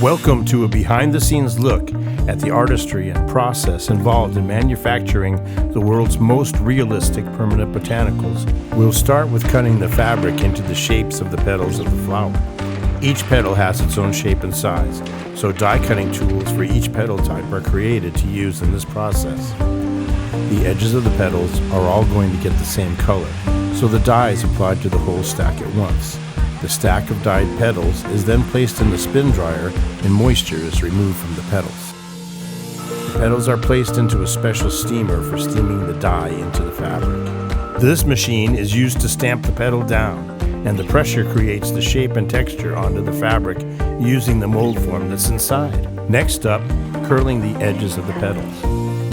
Welcome to a behind-the-scenes look at the artistry and process involved in manufacturing the world's most realistic permanent botanicals. We'll start with cutting the fabric into the shapes of the petals of the flower. Each petal has its own shape and size, so die-cutting tools for each petal type are created to use in this process. The edges of the petals are all going to get the same color, so the dye is applied to the whole stack at once. The stack of dyed petals is then placed in the spin dryer and moisture is removed from the petals. The petals are placed into a special steamer for steaming the dye into the fabric. This machine is used to stamp the petal down, and the pressure creates the shape and texture onto the fabric using the mold form that's inside. Next up, curling the edges of the petals.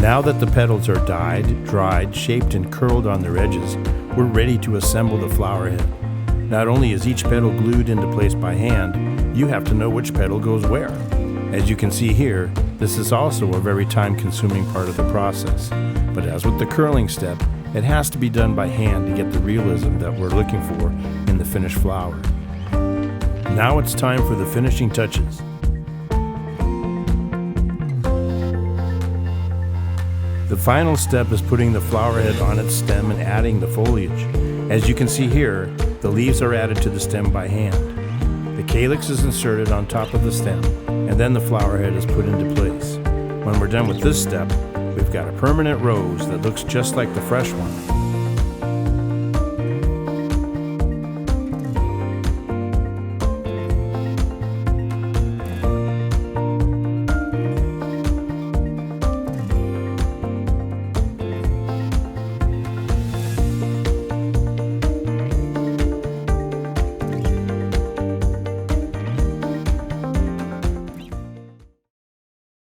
Now that the petals are dyed, dried, shaped, and curled on their edges, we're ready to assemble the flower head. Not only is each petal glued into place by hand, you have to know which petal goes where. As you can see here, this is also a very time-consuming part of the process. But as with the curling step, it has to be done by hand to get the realism that we're looking for in the finished flower. Now it's time for the finishing touches. The final step is putting the flower head on its stem and adding the foliage. As you can see here, the leaves are added to the stem by hand. The calyx is inserted on top of the stem, and then the flower head is put into place. When we're done with this step, we've got a permanent rose that looks just like the fresh one.